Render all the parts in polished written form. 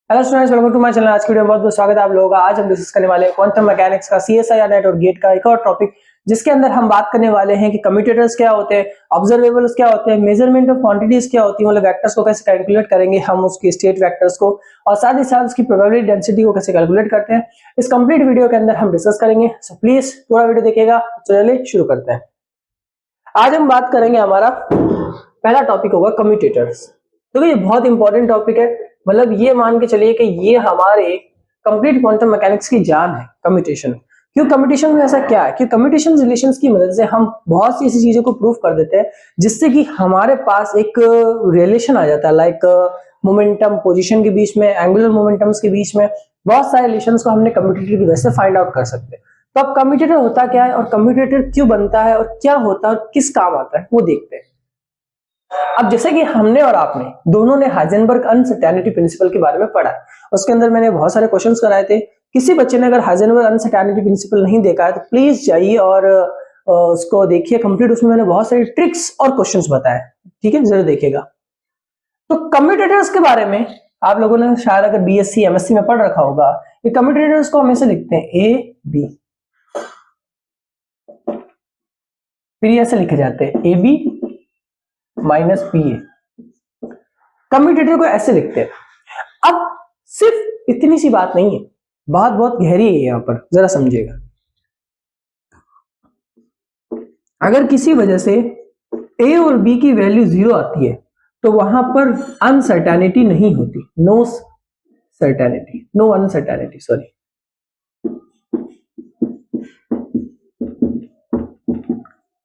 Hello students, welcome to my channel. आज की video में बहुत बहुत स्वागत है आप लोगों का। आज हम डिस्कस करने वाले हैं क्वांटम मैकेनिक्स का सीएसआई नेट और गेट का एक और टॉपिक, जिसके अंदर हम बात करने वाले हैं कि कम्यूटेटर्स क्या होते हैं, ऑब्जर्वेबल्स क्या होते हैं, मेजरमेंट ऑफ क्वांटिटीज क्या होती है, मतलब वेक्टर्स को कैसे कैलकुलेट करेंगे हम, उसके स्टेट वेक्टर्स को, और साथ ही साथ उसकी प्रोबेबिलिटी डेंसिटी को कैसे कैलकुलेट करते हैं। इस कंप्लीट वीडियो के अंदर हम डिस्कस करेंगे, सो प्लीज पूरा वीडियो देखिएगा। चलिए शुरू करते हैं। आज हम बात करेंगे, हमारा पहला टॉपिक होगा कम्यूटेटर्स। तो ये बहुत इंपॉर्टेंट टॉपिक है, मतलब ये मान के चलिए कि ये हमारे कंप्लीट क्वांटम मैकेनिक्स की जान है, कम्यूटेशन। क्यों कम्यूटेशन में ऐसा क्या है कि कम्यूटेशन रिलेशंस की मदद से हम बहुत सी ऐसी चीजों को प्रूव कर देते हैं जिससे कि हमारे पास एक रिलेशन आ जाता है, लाइक मोमेंटम पोजीशन के बीच में, एंगुलर मोमेंटम्स के बीच में, बहुत सारे रिलेशंस को हमने कम्यूटेटर की वजह से फाइंड आउट कर सकते हैं। तो अब कम्यूटेटर होता क्या है और कम्यूटेटर क्यों बनता है और क्या होता है और किस काम आता है वो देखते हैं। अब जैसे कि हमने और आपने दोनों ने हाइजेनबर्ग अनसर्टेनिटी प्रिंसिपल के बारे में पढ़ा है, उसके अंदर मैंने बहुत सारे क्वेश्चंस कराए थे। किसी बच्चे ने अगर हाइजेनबर्ग अनसर्टेनिटी प्रिंसिपल नहीं देखा है तो प्लीज जाइए और उसको देखिए कंप्लीट। उसमें मैंने बहुत सारी ट्रिक्स और क्वेश्चंस बताए, ठीक है, जरूर देखिएगा। तो कम्यूटेटर्स के बारे में आप लोगों ने शायद अगर बीएससी एमएससी में पढ़ रखा होगा। ये कम्यूटेटर्स को हमेशा लिखते हैं ए बी, फिर ये ऐसे लिखे जाते हैं A B minus P A. Commutator को ऐसे लिखते हैं। अब सिर्फ इतनी सी बात नहीं है, बात बहुत गहरी है, यहां पर जरा समझिएगा। अगर किसी वजह से ए और बी की वैल्यू 0 आती है तो वहां पर अनसर्टेनिटी नहीं होती, no certainty, no uncertainty, sorry.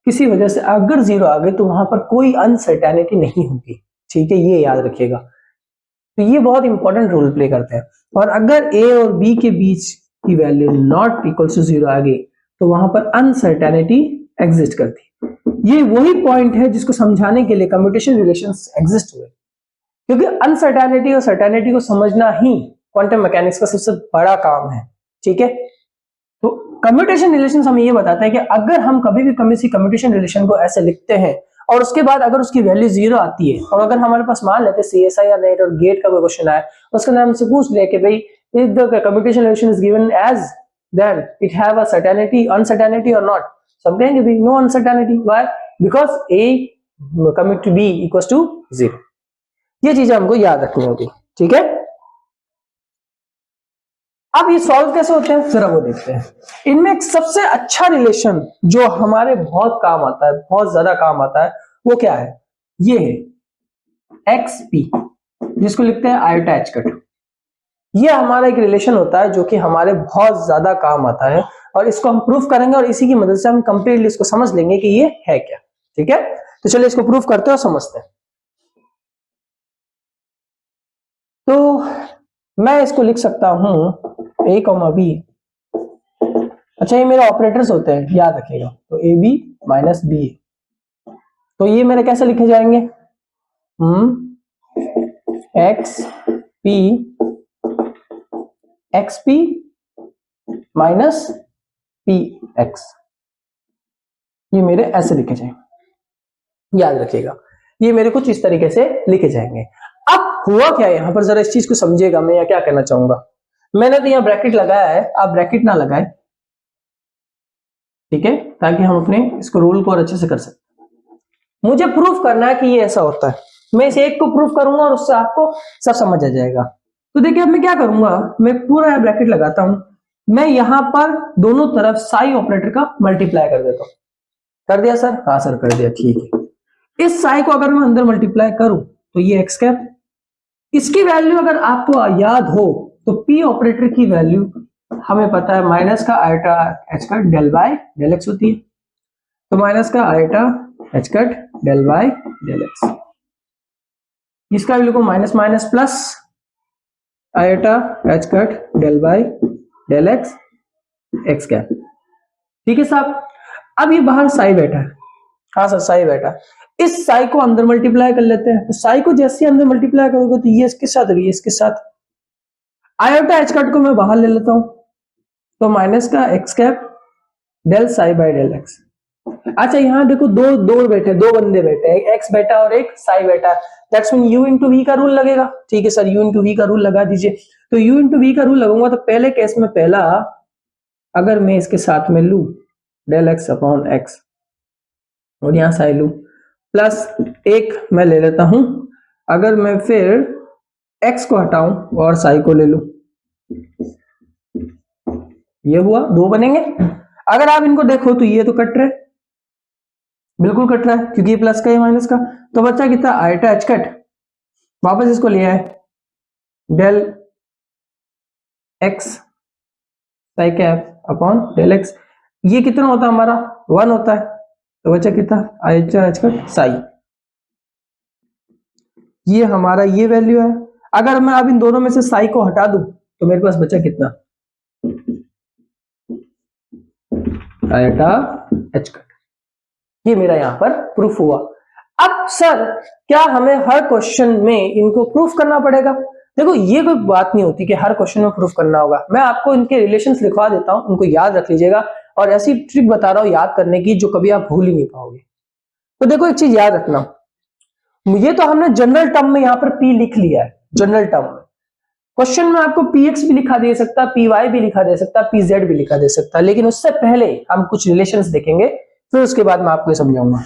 किसी वजह से अगर 0 आ गई तो वहां पर कोई अनसर्टेनिटी नहीं होगी, ठीक है, ये याद रखिएगा। तो ये बहुत इंपॉर्टेंट रोल प्ले करते हैं। और अगर ए और बी के बीच की वैल्यू नॉट इक्वल टू 0 आ गई तो वहां पर अनसर्टेनिटी एग्जिस्ट करती है। ये वही पॉइंट है जिसको समझाने के लिए कम्यूटेशन रिलेशंस एग्जिस्ट हुए, क्योंकि अनसर्टेनिटी और सर्टेनिटी को समझना ही क्वांटम मैकेनिक्स का सबसे बड़ा काम है, ठीक है। तो कम्यूटेशन रिलेशन हमें ये बताता है कि अगर हम कभी भी किसी कम्यूटेशन रिलेशन को ऐसे लिखते हैं और उसके बाद अगर उसकी वैल्यू 0 आती है, और अगर हमारे पास मान लेते सीएसआई या नेट और गेट का कोई क्वेश्चन आए, उसके अंदर हमसे पूछ ले कि भाई if the commutation relation is given as, then it have a certainty uncertainty और नॉट। सब कहेंगे भाई no uncertainty, why? Because A commute to B equals to 0। ये चीजें हमको याद रखनी होगी, ठीक है। अब ये सॉल्व कैसे होते हैं जरा वो देखते हैं। इनमें एक सबसे अच्छा रिलेशन जो हमारे बहुत काम आता है, बहुत ज्यादा काम आता है, वो क्या है? ये है एक्स पी, जिसको लिखते हैं आयोटा एच कट। ये हमारा एक रिलेशन होता है जो कि हमारे बहुत ज्यादा काम आता है, और इसको हम प्रूफ करेंगे और इसी की मदद से हम कंप्लीटली इसको समझ लेंगे कि ये है क्या, ठीक है। तो चलिए इसको प्रूफ करते हैं और समझते हैं। तो मैं इसको लिख सकता हूं ए कॉमा बी। अच्छा, ये मेरे ऑपरेटर्स होते हैं, याद रखिएगा। तो ए बी माइनस बी, तो ये मेरे कैसे लिखे जाएंगे? X p, x P minus P x, ये मेरे ऐसे लिखे जाएंगे, याद रखिएगा। ये मेरे कुछ इस तरीके से लिखे जाएंगे। अब हुआ क्या यहां पर, जरा इस चीज को समझिएगा। मैं क्या कहना चाहूंगा, मैंने तो यहां ब्रैकेट लगाया है, आप ब्रैकेट ना लगाए, ठीक है, ताकि हम अपने इसको रूल को और अच्छे से कर सकें। मुझे प्रूफ करना है कि ये ऐसा होता है। मैं इस एक को प्रूफ करूंगा और उससे आपको सब समझ आ जाएगा। तो देखिए अब मैं क्या करूंगा, मैं पूरा ब्रैकेट लगाता हूं, मैं यहां पर दोनों तरफ साई ऑपरेटर का मल्टीप्लाई कर देता हूं। कर दिया सर? हाँ सर कर दिया, ठीक है। इस साई को अगर मैं अंदर मल्टीप्लाई करूं तो ये एक्स कैप, इसकी वैल्यू अगर आपको याद हो तो पी ऑपरेटर की वैल्यू हमें पता है माइनस का आयोटा एच का डेल बाय डेल एक्स होती है। तो माइनस का iota h cut del by del x, इसका भी लिखो minus minus plus iota h cut del by del x x cap, ठीक है साहब। अब ये बाहर साई बैठा है, हाँ सर साई बैठा, इस साई को अंदर मल्टीप्लाई कर लेते हैं। तो साई को जैसे अंदर मल्टीप्लाई करोगे तो ये इसके साथ और ये इसके साथ, आयोटा एच कट को मैं बाहर ले लेता हूं, तो माइनस का x cap del psi by del x, अच्छा यहाँ देखो दो बंदे बैठे हैं, एक एक्स बैठा और एक साई बैठा। That's mean u into v का रूल लगेगा। ठीक है सर, यू इंटू वी का रूल लगा दीजिए। तो यू इंटू वी का रूल लगाऊंगा तो पहले केस में पहला, अगर मैं इसके साथ में लू डेल एक्स अपॉन एक्स और यहां साई लू प्लस एक मैं ले लेता हूं, अगर मैं फिर एक्स को हटाऊं और साई को ले लू, ये हुआ, दो बनेंगे। अगर आप इनको देखो तो ये तो कट रहे, बिल्कुल कट रहा है क्योंकि ये प्लस का ये माइनस का। तो बच्चा कितना आयटा एच कट, वापस इसको लिया है del x psi cap upon del x, ये कितना होता है हमारा 1 होता है। तो बच्चा कितना आयटा एच कट साई, ये हमारा ये वैल्यू है। अगर मैं अब इन दोनों में से साई को हटा दूं तो मेरे पास बचा कितना आयटा एच कट। ये मेरा यहां पर प्रूफ हुआ। अब सर क्या हमें हर क्वेश्चन में इनको प्रूफ करना पड़ेगा? देखो ये कोई बात नहीं होती कि हर क्वेश्चन में प्रूफ करना होगा। मैं आपको इनके रिलेशंस लिखवा देता हूं, उनको याद रख लीजिएगा, और ऐसी ट्रिक बता रहा हूं याद करने की जो कभी आप भूल ही नहीं पाओगे। तो देखो एक चीज याद रखना, ये तो हमने जनरल टर्म में यहां पर पी लिख लिया है। जनरल टर्म में क्वेश्चन में आपको px भी लिखा दे सकता, py भी लिखा दे सकता, pz भी लिखा दे सकता, लेकिन उससे पहले हम कुछ रिलेशंस देखेंगे, फिर उसके बाद मैं आपको समझाऊंगा।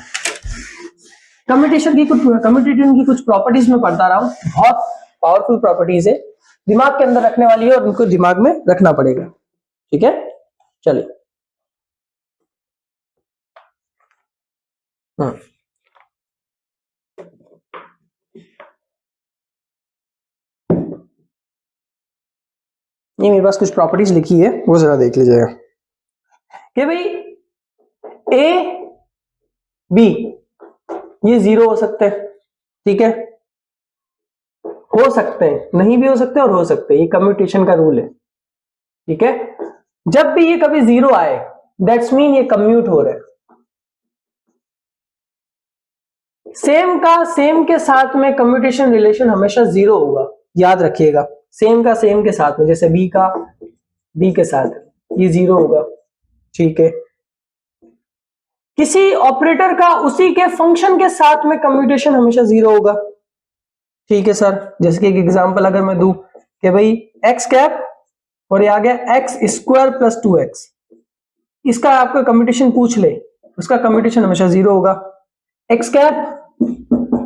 कम्यूटेशन की कुछ प्रॉपर्टीज में पढ़ता रहा हूं, बहुत पावरफुल प्रॉपर्टीज है, दिमाग के अंदर रखने वाली है और उनको दिमाग में रखना पड़ेगा। ठीक है, चलिए। ये मेरे पास कुछ प्रॉपर्टीज लिखी है, वो जरा देख लीजिएगा कि भाई ए बी ये जीरो हो सकते हैं। ठीक है, हो सकते हैं, नहीं भी हो सकते और हो सकते हैं, ये कम्यूटेशन का रूल है। ठीक है, जब भी ये कभी जीरो आए दैट्स मीन ये कम्यूट हो रहा है। सेम के साथ में कम्यूटेशन रिलेशन हमेशा जीरो होगा, याद रखिएगा। सेम के साथ में, जैसे बी का बी के साथ ये जीरो होगा। ठीक है, किसी ऑपरेटर का उसी के फंक्शन के साथ में कम्यूटेशन हमेशा जीरो होगा। ठीक है सर, जैसे कि एक एग्जांपल अगर मैं दूं कि भाई एक्स कैप और ये आ गया एक्स स्क्वायर प्लस 2x, इसका आपका कम्यूटेशन पूछ ले, उसका कम्यूटेशन हमेशा जीरो होगा। एक्स कैप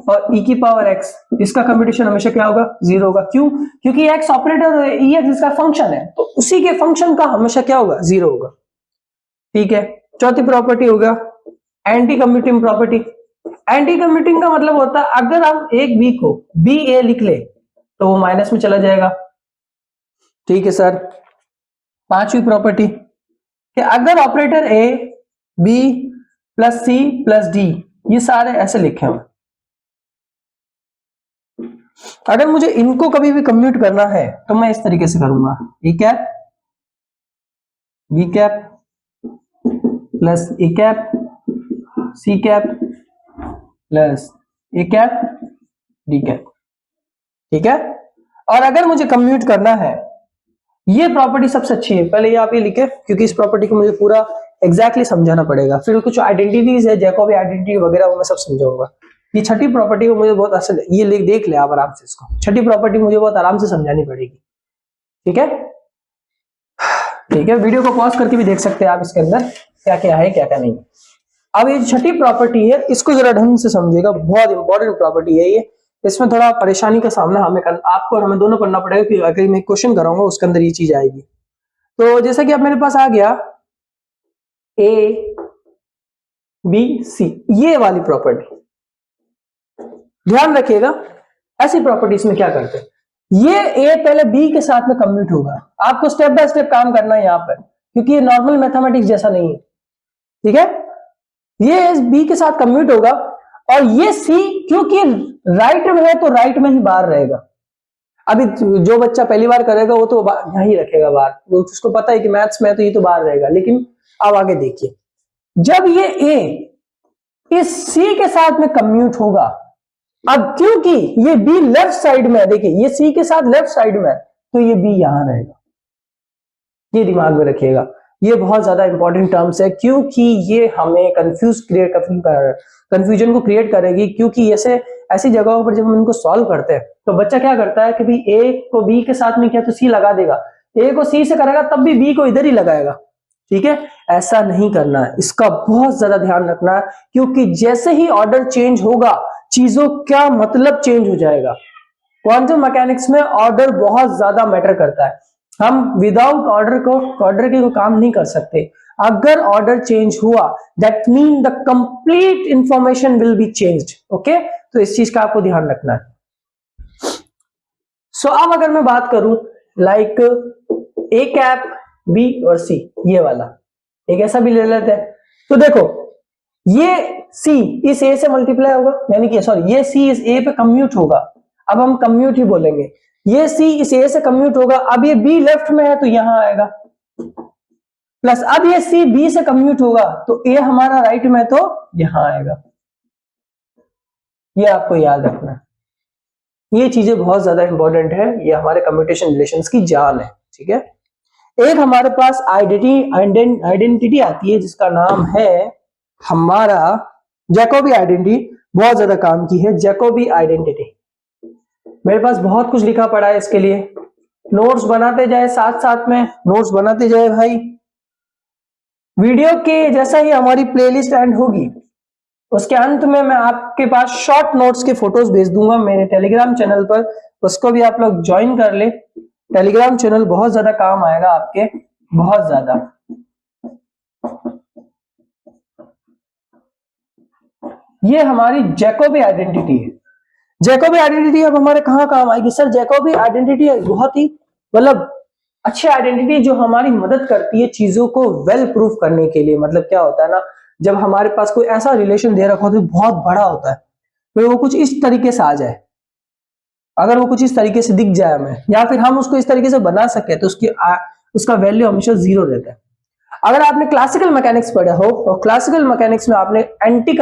और e की पावर x, इसका कम्यूटेशन हमेशा क्या होगा? जीरो होगा। क्यों? क्योंकि x ऑपरेटर ex इसका फंक्शन है, तो उसी के फंक्शन का हमेशा क्या होगा? जीरो होगा। ठीक है, चौथी प्रॉपर्टी होगा anti commuting property. Anti commuting का मतलब होता है अगर हम एक बी को बी ए लिख ले तो वो माइनस में चला जाएगा। ठीक है सर, पांचवी प्रॉपर्टी कि अगर operator A B plus C plus D ये सारे ऐसे लिखे हैं, अगर मुझे इनको कभी भी कम्यूट करना है तो मैं इस तरीके से करूंगा, ई cap B cap plus A cap C cap plus A cap D cap. ठीक है, और अगर मुझे कम्यूट करना है, ये प्रॉपर्टी सबसे अच्छी है, पहले ये आप ये लिखे क्योंकि इस प्रॉपर्टी को मुझे पूरा एग्जैक्टली समझाना पड़ेगा, फिर कुछ आइडेंटिटीज है जैकोबी आइडेंटिटी वगैरह वो मैं सब समझाऊंगा। ये छठी प्रॉपर्टी को मुझे बहुत असल, ये देख ले आप आराम से, इसको छठी प्रॉपर्टी मुझे बहुत आराम से समझानी पड़ेगी। ठीक है, ठीक है, वीडियो को पॉज करके भी देख सकते हैं आप इसके अंदर क्या क्या है क्या क्या नहीं। अब ये छठी प्रॉपर्टी है, इसको जरा ढंग से समझिएगा, बहुत इंपॉर्टेंट प्रॉपर्टी है ये। इसमें थोड़ा परेशानी का सामना आपको और हमें दोनों करना पड़ेगा कि अगर मैं क्वेश्चन कराऊंगा उसके अंदर ये चीज आएगी। तो जैसा कि अब मेरे पास आ गया ए बी सी ये वाली प्रॉपर्टी, ध्यान रखिएगा ऐसी प्रॉपर्टीज में क्या करते हैं, ये ए पहले बी के साथ में कम्यूट होगा। आपको स्टेप बाय स्टेप काम करना है यहाँ पर, क्योंकि ये नॉर्मल मैथमेटिक्स जैसा नहीं है। ठीक है, ये बी के साथ कम्यूट होगा और ये सी क्योंकि राइट में है तो राइट में ही बाहर रहेगा। अभी जो बच्चा पहली बार करेगा वो तो यहीं रखेगा बाहर, वो उसको पता है कि मैथ्स में तो ये तो बाहर रहेगा। लेकिन अब आगे देखिए, जब ये ए इस सी के साथ में कम्यूट होगा, अब क्योंकि ये बी लेफ्ट साइड में है, देखिए ये सी के साथ लेफ्ट साइड में है तो ये बी यहां रहेगा, ये दिमाग में रखिएगा। ये बहुत ज्यादा इंपॉर्टेंट टर्म्स है, क्योंकि ये हमें कंफ्यूजन को क्रिएट करेगी। क्योंकि ऐसे ऐसी जगहों पर जब हम इनको सॉल्व करते हैं तो बच्चा क्या करता है कि भाई ए को बी के साथ में किया तो सी लगा देगा, ए को सी से करेगा तब भी बी को इधर ही लगाएगा। ठीक है, ऐसा नहीं करना है, इसका बहुत ज्यादा ध्यान रखना है, क्योंकि जैसे ही ऑर्डर चेंज होगा चीजों का मतलब चेंज हो जाएगा। क्वांटम मैकेनिक्स में ऑर्डर बहुत ज्यादा मैटर करता है। हम विदाउट ऑर्डर के काम नहीं कर सकते। अगर ऑर्डर चेंज हुआ that mean the complete information will be changed. Okay, तो इस चीज का आपको ध्यान रखना है। सो अब अगर मैं बात करूं लाइक ए कैप बी और सी, ये वाला एक ऐसा भी ले लेते हैं। तो देखो ये सी इस ए से मल्टीप्लाई होगा, यानी कि सॉरी ये सी इस ए पे कम्यूट होगा, अब हम कम्यूट ही बोलेंगे। ये सी इस ए से कम्यूट होगा, अब ये बी लेफ्ट में है तो यहां आएगा, प्लस अब ये सी बी से कम्यूट होगा तो ए हमारा राइट में तो यहां आएगा। ये आपको याद रखना है, ये चीजें बहुत ज्यादा इंपॉर्टेंट है, ये हमारे कम्यूटेशन रिलेशंस की जान है। ठीक है, एक हमारे पास आइडेंटिटी आती है जिसका नाम है हमारा जैकोबी आइडेंटिटी, बहुत ज्यादा काम की है जैकोबी आइडेंटिटी। मेरे पास बहुत कुछ लिखा पड़ा है इसके लिए, नोट्स बनाते जाए, साथ साथ में नोट्स बनाते जाए भाई। वीडियो के जैसा ही हमारी प्लेलिस्ट एंड होगी उसके अंत में मैं आपके पास शॉर्ट नोट्स के फोटोज भेज दूंगा मेरे टेलीग्राम चैनल पर, उसको भी आप लोग ज्वाइन कर ले। टेलीग्राम चैनल बहुत ज्यादा काम आएगा आपके, बहुत ज्यादा। ये हमारी जैकोबी आइडेंटिटी है। जैकोबी आइडेंटिटी अब हमारे कहां काम आएगी सर? जैकोबी आइडेंटिटी बहुत ही मतलब अच्छी आइडेंटिटी जो हमारी मदद करती है चीजों को वेल प्रूफ करने के लिए। मतलब क्या होता है ना, जब हमारे पास कोई ऐसा रिलेशन दे रखा हो तो बहुत बड़ा होता है, तो वो कुछ इस तरीके से आ जाए, अगर वो कुछ इस तरीके से दिख जाए हमें, या फिर हम उसको इस तरीके से बना सके तो उसका वैल्यू हमेशा 0 रहता है। अगर आपने क्लासिकल मैकेनिक्स पढ़ा हो और क्लासिकल मैकेनिक्स में आपने एंटी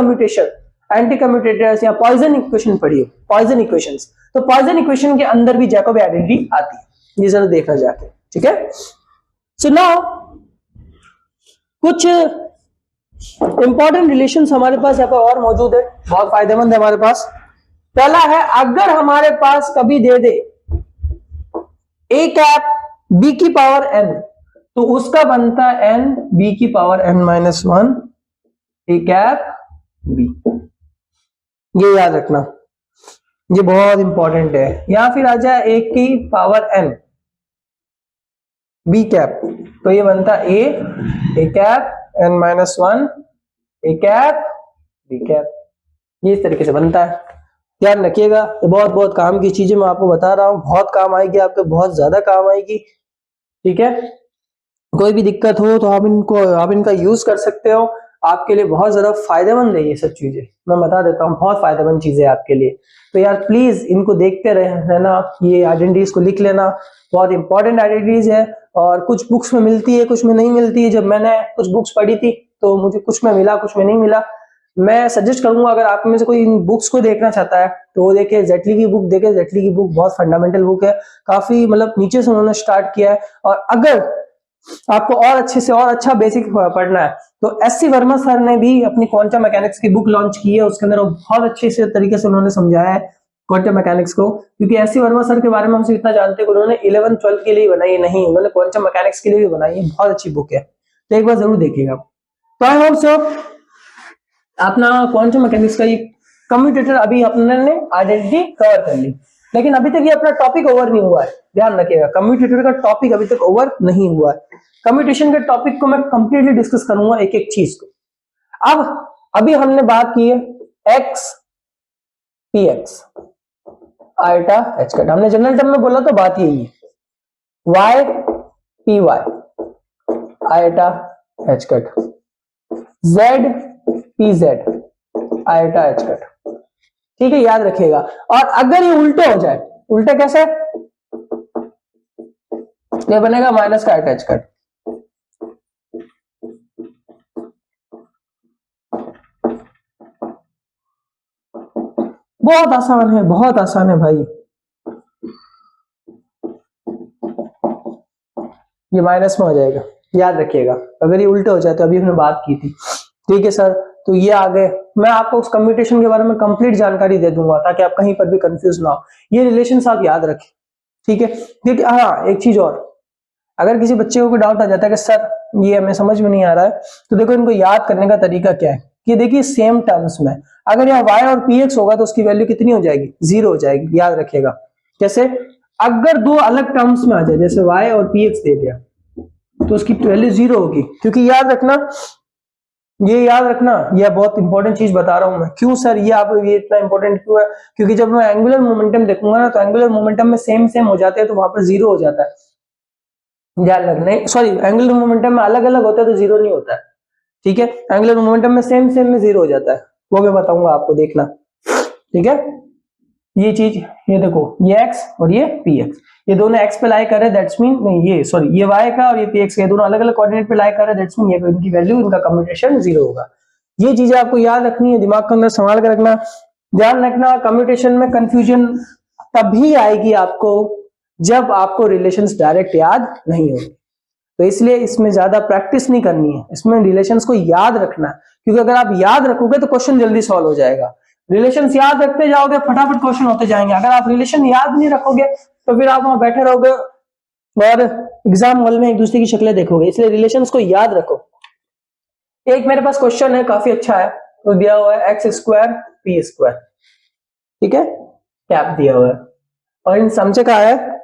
कम्यूटेटर्स या पॉइजन इक्वेशन पढ़ी हो, पॉइजन इक्वेशंस, तो पॉइजन इक्वेशन के अंदर भी जैकोबी आइडेंटिटी आती है, ये जरा देखना जाके। ठीक है, सो नाउ कुछ इंपॉर्टेंट रिलेशंस हमारे पास यहाँ पर और मौजूद है, बहुत फायदेमंद है हमारे पास। पहला है, अगर हमारे पास कभी दे दे ए कैप बी की पावर एन, तो उसका बनता है एन बी की power N minus 1 A cap B. ये याद रखना, ये बहुत इंपॉर्टेंट है। या फिर आ जाए ए की पावर एन बी कैप, तो ये बनता A cap N minus 1 A cap B cap, ये इस तरीके से बनता है। ध्यान रखिएगा, ये बहुत बहुत काम की चीजें मैं आपको बता रहा हूं, बहुत काम आएगी आपके, बहुत ज्यादा काम आएगी। ठीक है, कोई भी दिक्कत हो तो आप इनका यूज कर सकते हो, आपके लिए बहुत ज्यादा फायदेमंद है ये सब चीजें, मैं बता देता हूँ, बहुत फायदेमंद चीजें आपके लिए। तो यार प्लीज इनको देखते रहना, ये आइडेंटिटीज को लिख लेना, बहुत इंपॉर्टेंट आइडेंटिटीज है। और कुछ बुक्स में मिलती है, कुछ में नहीं मिलती है। जब मैंने कुछ बुक्स पढ़ी थी तो मुझे कुछ में मिला, कुछ में नहीं मिला। मैं सजेस्ट करूंगा अगर आप में से कोई इन बुक्स को देखना चाहता है तो वो देखे, जेटली की बुक देखे। जेटली की बुक बहुत फंडामेंटल बुक है, काफी मतलब नीचे से उन्होंने स्टार्ट किया है। और अगर आपको और अच्छे से और अच्छा बेसिक पढ़ना है तो एससी वर्मा सर ने भी अपनी क्वांटम मैकेनिक्स की बुक लॉन्च की है, उसके अंदर बहुत अच्छे से तरीके से उन्होंने समझाया है क्वांटम मैकेनिक्स को। क्योंकि एससी वर्मा सर के बारे में हम सिर्फ इतना जानते हैं कि उन्होंने 11th 12th के लिए बनाई नहीं, उन्होंने क्वांटम मैकेनिक्स के लिए भी बनाई है, बहुत अच्छी बुक है, तो एक बार जरूर देखिएगा। तो आई होप सो अपना क्वांटम मैकेनिक्स का ये कम्यूटेटर अभी अपने आइडेंटिटी कवर कर ली, लेकिन अभी तक ये अपना टॉपिक ओवर नहीं हुआ है। ध्यान रखिएगा, कम्यूटेटर का टॉपिक अभी तक ओवर नहीं हुआ है। कम्यूटेशन के टॉपिक को मैं कंप्लीटली डिस्कस करूंगा एक एक चीज को। अब अभी हमने बात की है x p x iota h cut, हमने जनरल टर्म में बोला तो बात यही है, y p y iota h cut, z p z iota h cut. ठीक है, याद रखिएगा। और अगर ये उल्टे हो जाए, उल्टे कैसे? ये बनेगा माइनस का आइटा एच कट। बहुत आसान है, बहुत आसान है भाई, ये माइनस में हो जाएगा। याद रखिएगा, अगर ये उल्टे हो जाए तो अभी हमने बात की थी। ठीक है सर, तो ये आ गए। मैं आपको उस कम्यूटेशन के बारे में कंप्लीट जानकारी दे दूंगा ताकि आप कहीं पर भी कंफ्यूज ना हो। ये रिलेशंस आप याद रखें, ठीक है। क्योंकि हाँ, एक चीज और, अगर किसी बच्चे को कोई डाउट आ जाता है कि सर ये हमें समझ में नहीं आ रहा है, तो देखो इनको याद करने का तरीका क्या है कि देखिए सेम टर्म्स में अगर यहाँ y और px होगा तो उसकी वैल्यू कितनी हो जाएगी, 0 हो जाएगी। याद रखिएगा कैसे, अगर दो अलग टर्म्स में आ जाए, जैसे y और px दे दिया तो उसकी वैल्यू 0 होगी। क्योंकि याद रखना, ये बहुत इंपॉर्टेंट चीज बता रहा हूं मैं। क्यों सर ये इतना इंपॉर्टेंट क्यों है? क्योंकि जब मैं एंगुलर मोमेंटम देखूंगा ना, तो एंगुलर मोमेंटम में सेम सेम हो जाते हैं तो वहां पर 0 हो जाता है। ध्यान रखना, सॉरी, एंगुलर मोमेंटम में अलग अलग होता है तो 0 नहीं होता है, ठीक है। एंगुलर मोमेंटम में सेम सेम में 0 हो जाता है, वो मैं बताऊंगा आपको, देखना, ठीक है। ये चीज, ये देखो, ये x और ये px, ये दोनों x पे लाई कर रहे हैं, दैट्स मीन, नहीं ये सॉरी, ये y का और ये px का, ये दोनों अलग अलग कोऑर्डिनेट पे लाई कर रहे हैं, दैट्स मीन ये इनकी वैल्यू, इनका कम्यूटेशन 0 होगा। ये चीजें आपको याद रखनी है, दिमाग के अंदर संभाल कर रखना। ध्यान रखना, कम्यूटेशन में कंफ्यूजन तभी आएगी आपको जब आपको रिलेशंस डायरेक्ट याद नहीं होंगे। तो इसलिए इसमें ज्यादा प्रैक्टिस नहीं करनी है, इसमें रिलेशंस को याद रखना है। क्योंकि अगर आप याद रखोगे तो क्वेश्चन जल्दी सॉल्व हो जाएगा। रिलेशंस याद रखते जाओगे, फटाफट क्वेश्चन होते जाएंगे। अगर आप रिलेशन याद नहीं रखोगे तो फिर आप वहां बैठे रहोगे और एग्जाम हॉल में एक दूसरे की शक्लें देखोगे। इसलिए रिलेशंस को याद रखो। एक मेरे पास क्वेश्चन है, काफी अच्छा है, तो दिया हुआ है एक्स स्क्वायर पी स्क्वायर, ठीक है, कैप दिया हुआ है, और इन सम से कहा है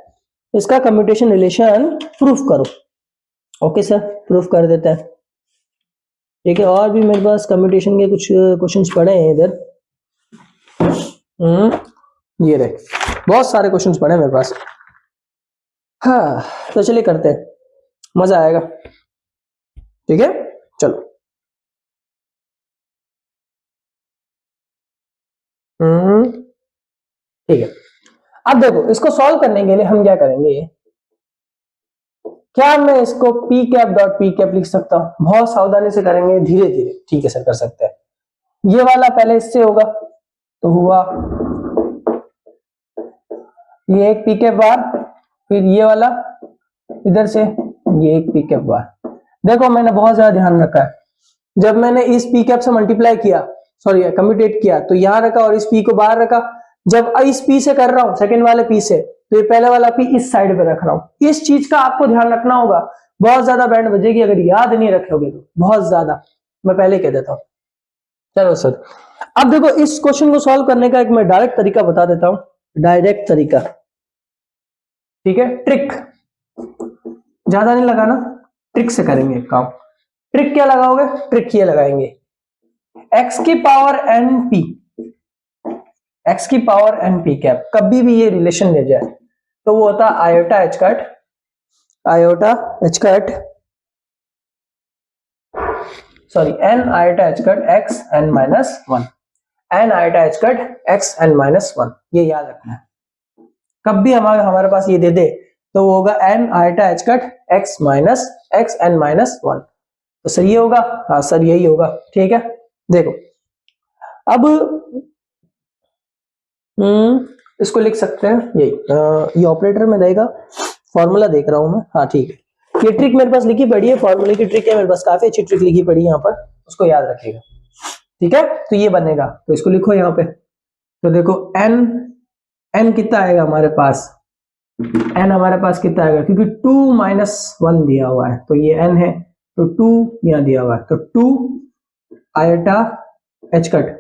इसका कम्यूटेशन रिलेशन प्रूफ करो। ओके सर, प्रूफ कर देता है, ठीक है। और भी मेरे पास कम्यूटेशन के कुछ क्वेश्चंस पड़े हैं इधर, ये रहे, बहुत सारे क्वेश्चंस पड़े हैं मेरे पास। हाँ, तो चलिए करते हैं, मजा आएगा, ठीक है, चलो। ठीक है, अब देखो इसको सॉल्व करने के लिए हम क्या करेंगे, क्या मैं इसको P cap dot P cap लिख सकता हूं? बहुत सावधानी से करेंगे, धीरे धीरे, ठीक है सर, कर सकते हैं। ये वाला पहले इससे होगा, तो हुआ ये एक पी कैप बार, फिर ये वाला इधर से ये एक पी कैप बार। देखो मैंने बहुत ज्यादा ध्यान रखा है, जब मैंने इस पी कैप से मल्टीप्लाई किया, सॉरी कम्यूटेट किया, तो यहां रखा और इस पी को बाहर रखा। जब इस पी से कर रहा हूं, सेकंड वाले पी से, तो ये पहले वाला पी इस साइड पे रख रहा हूं। इस चीज का आपको ध्यान रखना होगा, बहुत ज्यादा बैंड बजेगी अगर याद नहीं रखोगे तो, बहुत ज्यादा, मैं पहले कह देता हूं। चलो सर, अब देखो इस क्वेश्चन को सॉल्व करने का एक मैं डायरेक्ट तरीका बता देता हूं, डायरेक्ट तरीका, ठीक है। ट्रिक ज्यादा नहीं लगाना, ट्रिक से करेंगे काम। ट्रिक क्या लगाओगे? ट्रिक ये लगाएंगे, एक्स की पावर एन पी, एक्स की पावर एन पी कैप, कभी भी ये रिलेशन ले जाए तो वो होता है iota h cut, iota h cut, sorry n iota h cut x n minus one, n iota h cut x n minus one, ये याद रखना है। कभी हमारे पास ये दे दे तो वो होगा n iota h cut x minus x n minus one, तो सर ये होगा, हाँ सर यही होगा, ठीक है। देखो अब इसको लिख सकते हैं यही, ये ऑपरेटर में देगा, फॉर्मूला देख रहा हूं मैं, हाँ ठीक है। ये ट्रिक मेरे पास लिखी पड़ी है, फॉर्मूले की ट्रिक है मेरे पास, काफी अच्छी ट्रिक लिखी पड़ी है यहाँ पर, उसको याद रखिएगा, ठीक है। तो ये बनेगा, तो इसको लिखो यहाँ पे, तो देखो एन, एन कितना आएगा हमारे पास, एन हमारे पास कितना आएगा, क्योंकि 2 माइनस 1 दिया हुआ है, तो ये एन है, तो 2 यहाँ दिया हुआ है, तो 2 iota h cut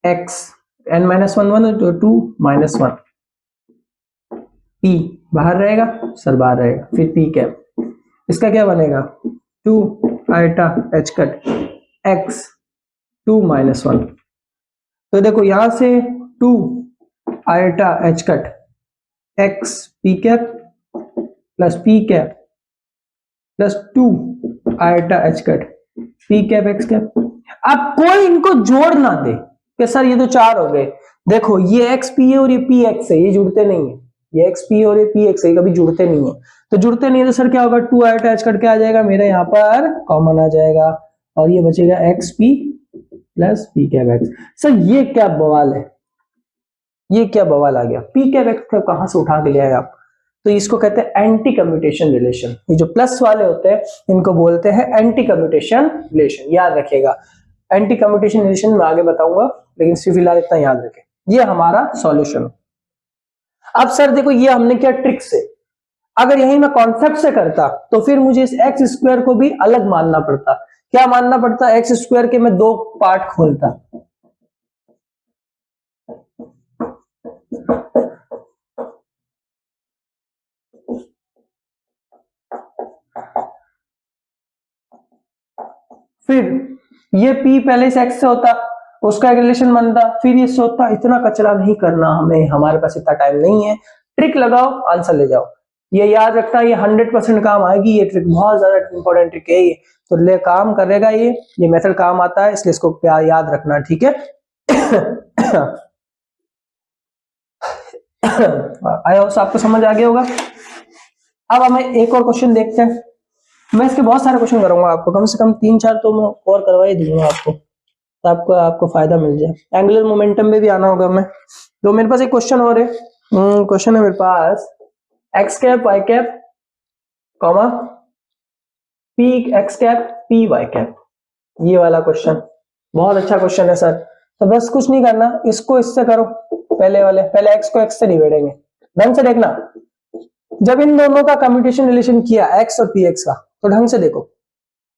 x n minus one one, तो 2 माइनस 1, पी बाहर रहेगा, सर बाहर रहेगा, फिर पी कैप, इसका क्या बनेगा, 2 iota h cut x 2 minus 1, तो देखो यहां से 2 iota h cut x p cap plus P cap plus 2 iota h cut P cap x cap. अब कोई इनको जोड़ ना दे कि सर ये तो 4 हो गए, देखो ये एक्स पी है और ये पी एक्स है, ये जुड़ते नहीं है, ये एक्स पी और ये पी एक्स है, कभी जुड़ते नहीं है, तो जुड़ते नहीं है तो सर क्या होगा, 2 आयोटा एच कट क्या आ जाएगा मेरा, यहाँ पर कॉमन आ जाएगा, और ये बचेगा x P plus P cap x. Sir ये क्या बवाल है, ये क्या बवाल आ गया, पी कैप एक्स कहां से उठा के ले आए आप, तो इसको कहते हैं एंटी कम्यूटेशन रिलेशन। ये जो प्लस वाले होते हैं इनको बोलते हैं एंटी कम्यूटेशन रिलेशन, याद रखिएगा। एंटी कम्यूटेशन रिलेशन मैं आगे बताऊंगा, लेकिन सिर्फ फिलहाल इतना याद रखें। ये हमारा सॉल्यूशन। अब सर देखो ये हमने क्या ट्रिक से, अगर यही मैं कॉन्सेप्ट से करता तो फिर मुझे इस एक्स स्क्वायर को भी अलग मानना पड़ता। क्या मानना पड़ता? एक्स स्क्वायर के मैं दो पार्ट खोलता। फिर ये p पहले से x से होता, उसका एक रिलेशन बनता, फिर ये से होता। इतना कचरा नहीं करना हमें, हमारे पास इतना टाइम नहीं है। ट्रिक लगाओ, आंसर ले जाओ। ये याद रखना, ये 100% काम आएगी। ये ट्रिक बहुत ज्यादा इंपॉर्टेंट ट्रिक है ये, तो ले काम करेगा ये मेथड काम आता है, इसलिए इसको याद रखना, ठीक है। आई होप आपको समझ आ गया होगा। अब हमें एक और क्वेश्चन देखते हैं। मैं इसके बहुत सारे क्वेश्चन करूंगा आपको, कम से कम 3-4 तो मैं और करवा ही दूंगा आपको, तो आपको फायदा मिल जाए। एंगुलर मोमेंटम में भी आना होगा मैं। तो मेरे पास एक क्वेश्चन और है। क्वेश्चन है मेरे पास x cap y cap comma p x cap p y cap, ये वाला क्वेश्चन बहुत अच्छा क्वेश्चन है सर। तो बस कुछ नहीं करना, इसको इससे करो। पहले एक्स को एक्स से डिवाइडेंगे। ढंग से देखना, जब इन दोनों का कम्यूटेशन रिलेशन किया एक्स और पी एक्स का, तो ढंग से देखो,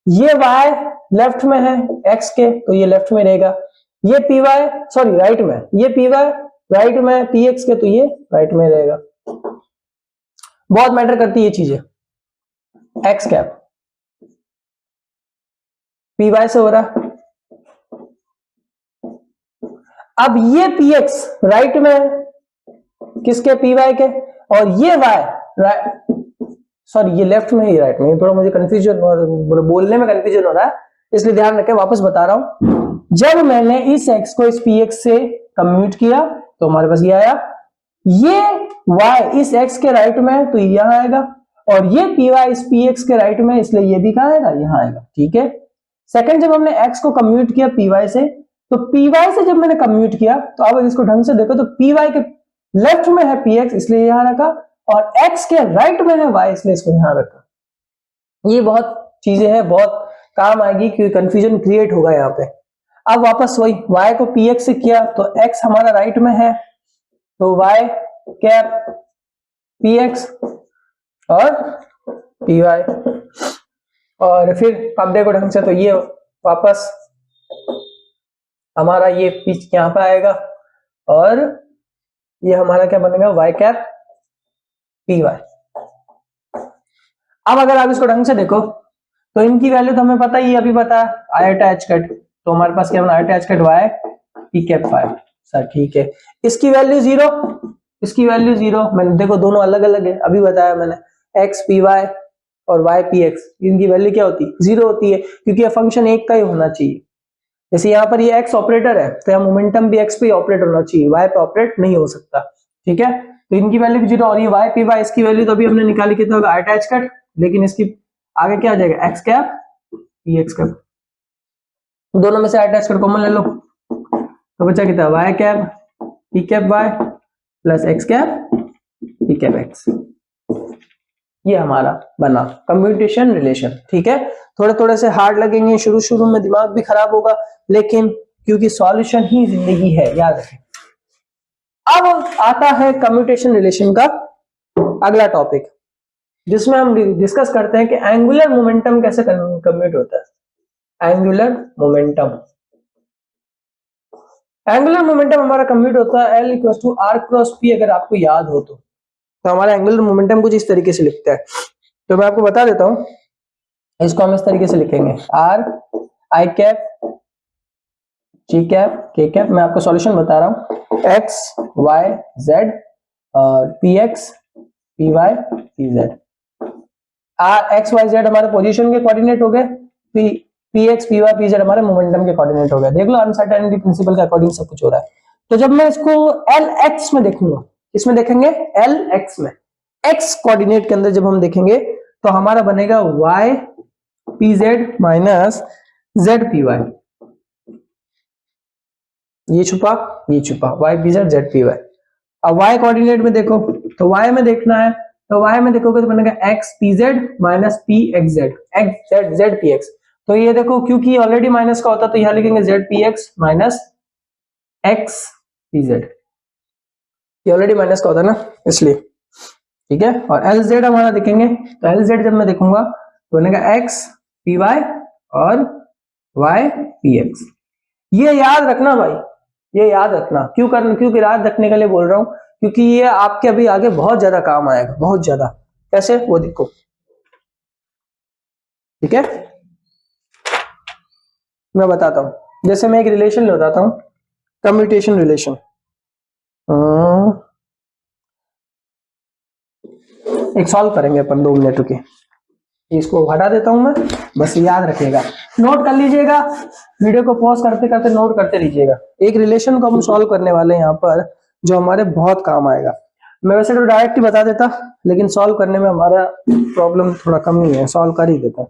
ये y लेफ्ट में है x के, तो ये लेफ्ट में रहेगा। ये py सॉरी राइट में, ये py राइट में px के, तो ये राइट में रहेगा। बहुत मैटर करती है ये चीजें। x कैप py से हो रहा, अब ये px राइट में है किसके? py के, और ये y सॉरी ये लेफ्ट में, ही राइट में। थोड़ा मुझे कंफ्यूजन, बोलने में कंफ्यूजन हो रहा है, इसलिए ध्यान रखें। वापस बता रहा हूं, जब मैंने इस x को इस px से कम्यूट किया तो हमारे पास ये आया। ये y इस x के राइट में है तो ये यहां आएगा, और ये py इस px के राइट में, इसलिए ये भी कहां आएगा? यहां आएगा, ठीक है। सेकंड, जब हमने x को कम्यूट किया py से, तो py से जब मैंने कम्यूट किया, तो अब इसको ढंग से देखो, तो py के लेफ्ट में है px, इसलिए यहां रखा, और x के राइट में है y, इसलिए इसको यहां रखा। ये बहुत चीजें हैं, बहुत काम आएगी, क्योंकि कंफ्यूजन क्रिएट होगा यहाँ पे। अब वापस वही y को px से किया, तो x हमारा राइट में है, तो y कैप px और py, और फिर आप देखो ढंग से, तो ये वापस हमारा ये पिच यहाँ पे आएगा, और ये हमारा क्या बनेगा? y cap py। अब अगर आप इसको ढंग से देखो, तो इनकी वैल्यू तो हमें पता ही, अभी पता है, आयोटा एच कट। तो हमारे पास क्या बना? Iota h cut y P cap 5 sir, ठीक है। इसकी वैल्यू 0, इसकी वैल्यू 0। मैंने देखो दोनों अलग अलग है, अभी बताया मैंने। x पी वाई और y पी एक्स, इनकी वैल्यू क्या होती है? 0 होती है, क्योंकि ये फंक्शन एक का ही होना चाहिए। जैसे यहाँ पर ये x ऑपरेटर है, तो यहाँ मोमेंटम भी x पे ऑपरेट होना चाहिए, y पे ऑपरेट नहीं हो सकता, ठीक है। तो इनकी वैल्यू भी 0, और ये y पी वाई, इसकी वैल्यू तो अभी हमने निकाली, कितना होगा? आयोटा एच कट, लेकिन इसकी आगे क्या आ जाएगा? X cap P x cap. दोनों में से आयोटा एच कट कॉमन ले लो, तो बचा कितना? Y cap p cap y plus x cap p cap x. ये हमारा बना कम्यूटेशन रिलेशन, ठीक है। थोड़े थोड़े से हार्ड लगेंगे शुरू शुरू में, दिमाग भी खराब होगा, लेकिन क्योंकि सॉल्यूशन ही जिंदगी है, याद रखें। अब आता है कम्यूटेशन रिलेशन का अगला टॉपिक, जिसमें हम डिस्कस करते हैं कि एंगुलर मोमेंटम कैसे कम्यूट होता है। एंगुलर मोमेंटम, एंगुलर मोमेंटम हमारा कम्यूट होता है L equal to R cross P। अगर आपको याद हो तो हमारा एंगुलर मोमेंटम कुछ इस तरीके से लिखता है, तो मैं आपको बता देता हूं। इसको हम इस तरीके से लिखेंगे, R I cap G cap K cap. मैं आपको सॉल्यूशन बता रहा हूं, X Y Z और PX PY PZ। X Y Z हमारे पोजीशन के कोऑर्डिनेट हो गए, PX PY PZ हमारे मोमेंटम के कोऑर्डिनेट हो गए। देख लो, अनसर्टेनिटी प्रिंसिपल के अकॉर्डिंग सब कुछ हो रहा है। तो जब मैं इसको LX में देखूंगा, इसमें देखेंगे LX में, X कोऑर्डिनेट के अंदर जब हम देखेंगे, तो हमारा बनेगा Y PZ minus Z PY। ये छुपा Y PZ Z PY। अब Y कोऑर्डिनेट में देखो, तो Y में देखना है तो y में देखोगे तो बनेगा x P Z minus P x Z, x Z z P x. तो ये देखो क्योंकि ऑलरेडी माइनस का होता तो यहाँ लिखेंगे Z P x minus x P Z, ये ऑलरेडी माइनस का होता है ना इसलिए, ठीक है। और एल जेड हमारा देखेंगे तो एल जेड जब मैं देखूंगा तो बनेगा एक्स पी वाई और वाई पी एक्स। ये याद रखना भाई, ये याद रखना, क्यों याद रखने के लिए बोल रहा हूं, क्योंकि ये आपके अभी आगे बहुत ज्यादा काम आएगा, बहुत ज्यादा। कैसे वो देखो, ठीक है। मैं बताता हूं, जैसे मैं एक रिलेशन बताता हूं, कम्यूटेशन रिलेशन। एक सॉल्व करेंगे अपन 2 मिनट रुके, इसको हटा देता हूं मैं, बस याद रखिएगा, नोट कर लीजिएगा, वीडियो को पॉज करते करते नोट करते रहिएगा। एक रिलेशन को हम सॉल्व करने वाले हैं यहाँ पर, जो हमारे बहुत काम आएगा। मैं वैसे तो डायरेक्ट ही बता देता, लेकिन सॉल्व करने में हमारा प्रॉब्लम थोड़ा कम ही है, सॉल्व कर ही देता।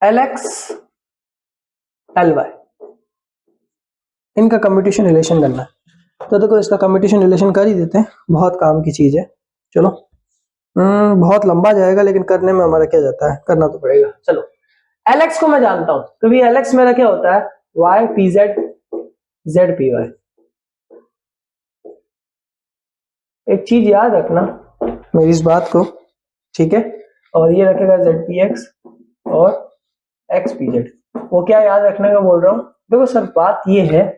एल एक्स एल वाई, इनका कम्यूटेशन रिलेशन करना है। तो देखो इसका कम्यूटेशन रिलेशन कर ही देते हैं, बहुत काम की चीज है। चलो बहुत लंबा जाएगा, लेकिन करने में हमारा क्या जाता है, करना तो पड़ेगा। चलो एल को मैं जानता हूं, क्योंकि एल मेरा क्या होता है, y p z z p y. एक चीज याद रखना मेरी इस बात को, ठीक है। और ये रखेगा जेड पी एक्स और एक्स पी जेड। वो क्या याद रखने का बोल रहा हूं, देखो सर बात ये है,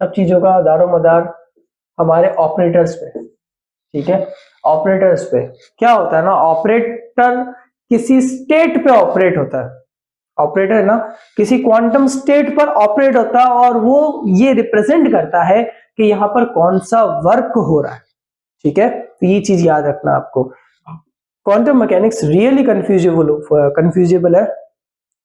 सब चीजों का दारो मदार हमारे ऑपरेटर्स पे, ठीक है। ऑपरेटर्स पे क्या होता है ना, ऑपरेटर किसी स्टेट पे ऑपरेट होता है, ऑपरेटर ना किसी क्वांटम स्टेट पर ऑपरेट होता है, और वो ये रिप्रेजेंट करता है कि यहां पर कौन सा वर्क हो रहा है, ठीक है। तो ये चीज याद रखना आपको। क्वांटम मैकेनिक्स रियली कंफ्यूजेबल है।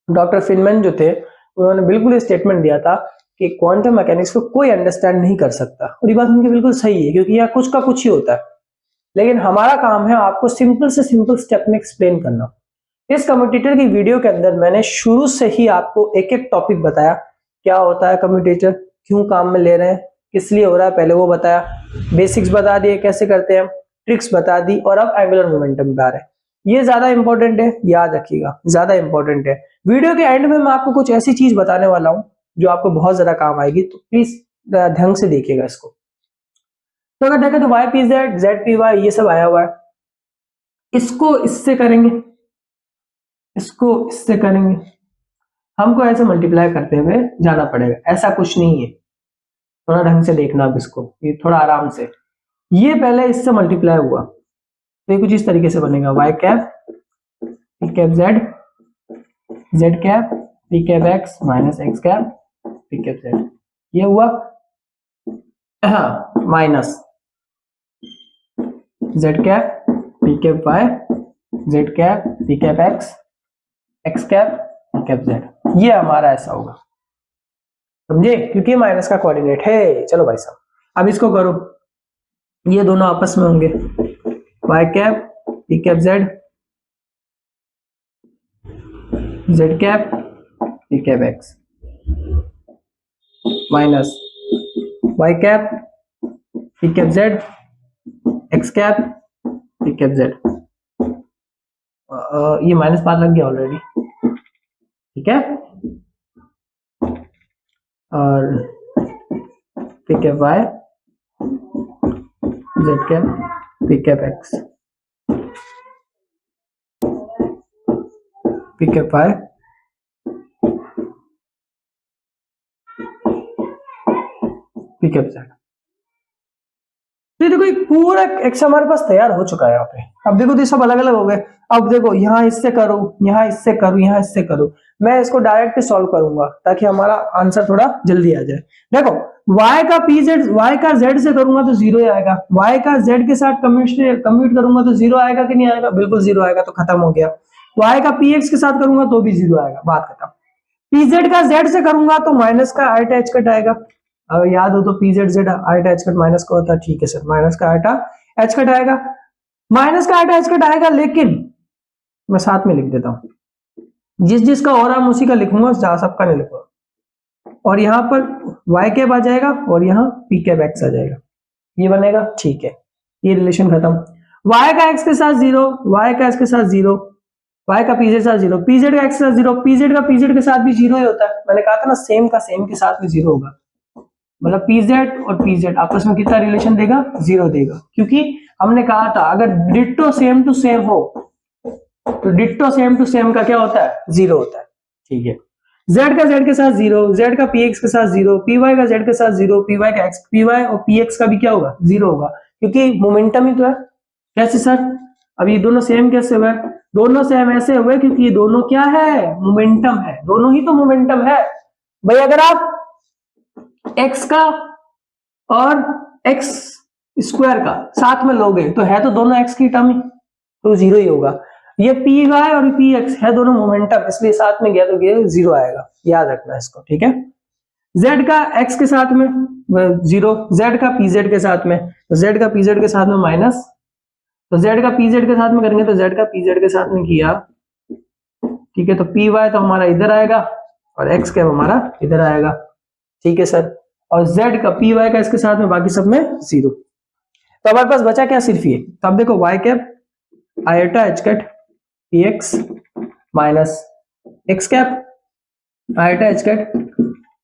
डॉक्टर फिनमैन जो थे, उन्होंने बिल्कुल स्टेटमेंट दिया था कि क्वांटम मैकेनिक्स को कोई अंडरस्टैंड नहीं कर सकता, और ये बात उनकी बिल्कुल सही है, क्योंकि यहाँ कुछ का कुछ ही होता है। लेकिन हमारा काम है आपको सिंपल से सिंपल स्टेप में एक्सप्लेन करना। इस कम्यूटेटर की वीडियो के अंदर मैंने शुरू से ही आपको एक एक टॉपिक बताया, क्या होता है कम्यूटेटर, क्यों काम में ले रहे हैं, किस लिए हो रहा है, पहले वो बताया, बेसिक्स बता दिए कैसे करते हैं, ट्रिक्स बता दी, और अब एंगुलर मोमेंटम पे आ रहे हैं। ये ज्यादा इंपॉर्टेंट है, याद रखिएगा, ज्यादा इंपॉर्टेंट है। वीडियो के एंड में मैं आपको कुछ ऐसी चीज बताने वाला हूं जो आपको बहुत ज्यादा काम आएगी, तो प्लीज ढंग से देखिएगा इसको। तो अगर देखें तो y p z z p y ये सब आया हुआ है, इसको इससे करेंगे, इसको इससे करेंगे, हमको ऐसे मल्टीप्लाई करते हुए जाना पड़ेगा, ऐसा कुछ नहीं है। थोड़ा ढंग से देखना अब इसको, ये थोड़ा आराम से। ये पहले इससे मल्टीप्लाई हुआ तो ये कुछ इस तरीके से बनेगा, y cap p cap z z cap p cap x minus x cap p cap z. ये हुआ हाँ, minus z cap p cap y z cap p cap x x cap p cap z. ये हमारा ऐसा होगा, समझे, क्योंकि minus का कोऑर्डिनेट है। चलो भाई साहब, अब इसको करो, ये दोनों आपस में होंगे, y cap p cap z z cap p cap x minus y cap p cap z x cap p cap z. ये माइनस पार लग गया ऑलरेडी, ठीक है। और p cap y z cap p cap x p cap y p cap z. तो देखो एक पूरा एक्स हमारे पास तैयार हो चुका है यहाँ पे। अब देखो तो सब अलग अलग हो गए। अब देखो यहाँ इससे करो, यहाँ इससे करो, यहाँ इससे करो, मैं इसको डायरेक्ट सॉल्व करूंगा ताकि हमारा आंसर थोड़ा जल्दी आ जाए। देखो y का पी जेड, y का z से करूंगा तो 0 आएगा, y का z के साथ कम्यूट करूंगा तो 0 आएगा कि नहीं आएगा, बिल्कुल 0 आएगा, तो खत्म हो गया। y का px के साथ करूंगा तो भी 0 आएगा, बात खत्म। pz का z से करूंगा तो माइनस का आइटा एच कट आएगा, अगर याद हो तो pz z iota h cut minus का होता है, ठीक है सर, माइनस का आइटा एच कट आएगा, माइनस का आइटा एच कट आएगा, लेकिन मैं साथ में लिख देता हूं, जिस जिसका हो रहा है उसी का लिखूंगा, जहां सबका नहीं लिखूंगा। और यहाँ पर y कैप आ जाएगा और यहाँ p कैप x आ जाएगा, ये बनेगा। ठीक है, ये रिलेशन खत्म। y का x के साथ 0, y का x के साथ 0, y का pz के साथ 0, pz का x के साथ 0, pz का pz के साथ भी 0 ही होता है। मैंने कहा था ना सेम का सेम के साथ में 0 होगा, मतलब pz और pz आपस में कितना रिलेशन देगा, 0 देगा। क्योंकि हमने कहा था अगर डिट्टो सेम टू सेम हो तो डिट्टो सेम टू सेम का क्या होता है, 0 होता है। ठीक है, z का z के साथ 0, z का px के साथ 0, py का z के साथ 0, py का x, py और px का भी क्या होगा, 0 होगा, क्योंकि मोमेंटम ही तो है। कैसे सर, अब ये दोनों सेम कैसे हुए, दोनों सेम ऐसे हुए क्योंकि ये दोनों क्या है, मोमेंटम है, दोनों ही तो मोमेंटम है भाई। अगर आप x का और x स्क्वायर का साथ में लोगे तो है तो दोनों x की टर्म ही, तो 0 ही होगा। ये py और px है दोनों मोमेंटम, इसलिए साथ में गया तो ये 0 आएगा, याद रखना इसको। ठीक है, z का x के साथ में 0, z का pz के साथ में, तो z का pz के साथ में माइनस, तो z का pz के साथ में करेंगे तो z का pz के साथ में किया। ठीक है, तो py तो हमारा इधर आएगा और x कैप हमारा इधर आएगा। ठीक है सर, और z का py का इसके साथ में, बाकी सब में 0। तो हमारे पास बचा क्या, सिर्फ ये। तो अब देखो y cap iota h cut px minus x cap iota h cut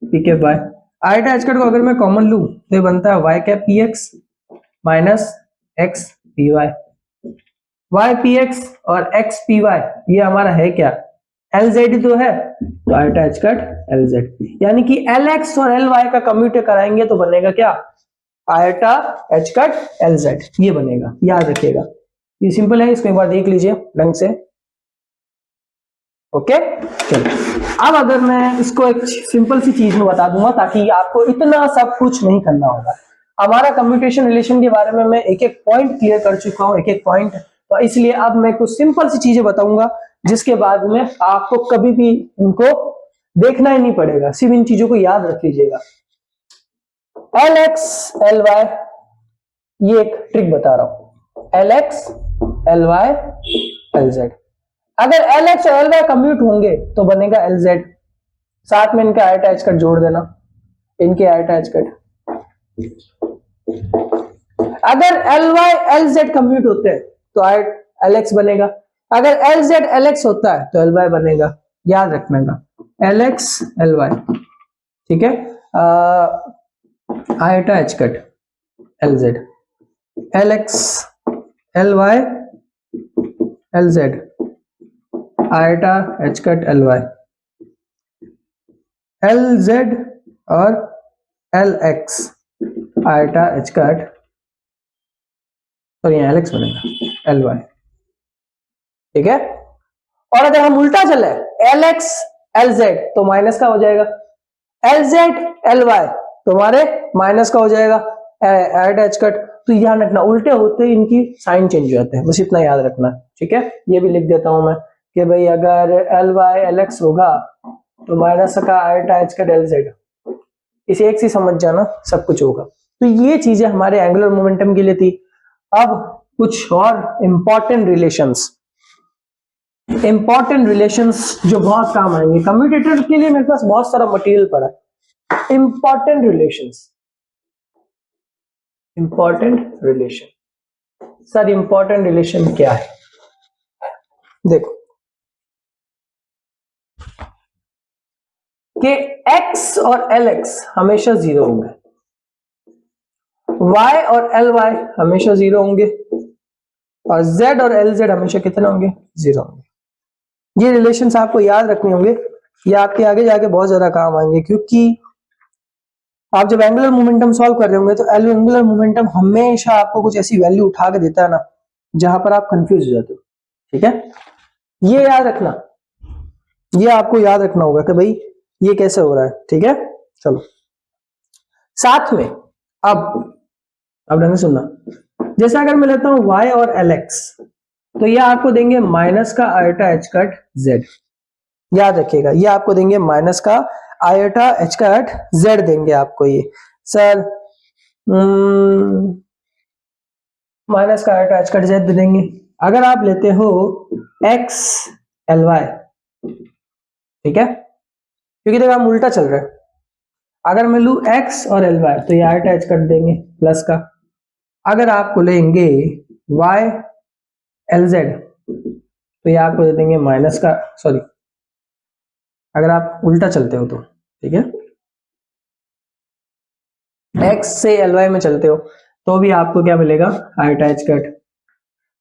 p cap y। Iota h cut को अगर मैं कॉमन लूं तो ये बनता है y cap px minus x py। y px और x py ये हमारा है क्या, LZ तो है, तो आयोटा h कैट LZ, यानी कि LX और LY का कम्यूट कराएंगे तो बनेगा क्या, आयोटा h कैट LZ, ये बनेगा, याद रखिएगा। ये सिंपल है, इसको एक बार देख लीजिए ढंग से। ओके, चलो अब अगर मैं इसको एक सिंपल सी चीज में बता दूंगा ताकि आपको इतना सब कुछ नहीं करना होगा। हमारा कम्यूटेशन रिलेशन के बारे में मैं एक एक पॉइंट क्लियर कर चुका हूं, एक एक पॉइंट, तो इसलिए अब मैं कुछ सिंपल सी चीजें बताऊंगा जिसके बाद में आपको कभी भी इनको देखना ही नहीं पड़ेगा, सिर्फ इन चीजों को याद रख लीजिएगा। LX LY, ये एक ट्रिक बता रहा हूं, LX LY LZ। अगर LX और LY कम्यूट होंगे तो बनेगा LZ, साथ में इनका आयोटा h कट जोड़ देना, इनके आयोटा h कट। अगर LY LZ कम्यूट होते हैं तो LX बनेगा, अगर LZ LX होता है तो LY बनेगा, याद रखना का LX LY। ठीक है, iota h cut LZ, LX LY LZ, iota h cut LY, LZ और LX आयोटा h कट, और यहाँ LX बनेगा LY। ठीक है, और अगर हम उल्टा चले LX LZ तो माइनस का हो जाएगा, LZ LY तो हमारे माइनस का हो जाएगा आयोटा h कट। तो ध्यान रखना उल्टे होते ही इनकी साइन चेंज हो जाते हैं, बस इतना याद रखना। ठीक है, ये भी लिख देता हूं मैं कि भाई अगर LY LX होगा तो माइनस का आयोटा h कट LZ, इसे एक से समझ जाना, सब कुछ होगा। तो ये चीजें हमारे एंगुलर मोमेंटम के लिए थी। अब कुछ और इंपॉर्टेंट रिलेशंस जो बहुत काम आएंगे कम्यूटेटर के लिए, मेरे पास बहुत सारा मटेरियल पड़ा है। Important relation sir, important relation क्या है, देखो कि x और LX हमेशा 0 होंगे, y और LY हमेशा 0 होंगे, और z और LZ हमेशा कितने होंगे, 0 होंगे। ये रिलेशंस आपको याद रखने होंगे, ये आपके आगे जाके बहुत ज्यादा काम आएंगे, क्योंकि आप जब एंगुलर मोमेंटम सॉल्व कर रहे होंगे तो एंगुलर मोमेंटम हमेशा आपको कुछ ऐसी वैल्यू उठा के देता है ना जहां पर आप कंफ्यूज हो जाते हो। ठीक है, ये याद रखना, ये आपको याद रखना होगा कि भाई ये कैसे हो रहा है। ठीक है, चलो साथ में अब ढंग से सुनना, जैसे अगर मैं लेता हूं y और LX तो ये आपको देंगे माइनस का आयोटा h कट z, याद रखिएगा ये आपको देंगे माइनस का आयोटा h कट z देंगे आपको ये सर, माइनस का आयोटा h कट z देंगे। अगर आप लेते हो x LY ठीक है, क्योंकि देखो हम उल्टा चल रहे हैं। अगर मैं लू x और ly तो ये अटैच कर देंगे प्लस का। अगर आपको लेंगे y lz तो ये आपको दे देंगे माइनस का, सॉरी अगर आप उल्टा चलते हो तो, ठीक है, x से ly में चलते हो तो भी आपको क्या मिलेगा, आई अटैच कट।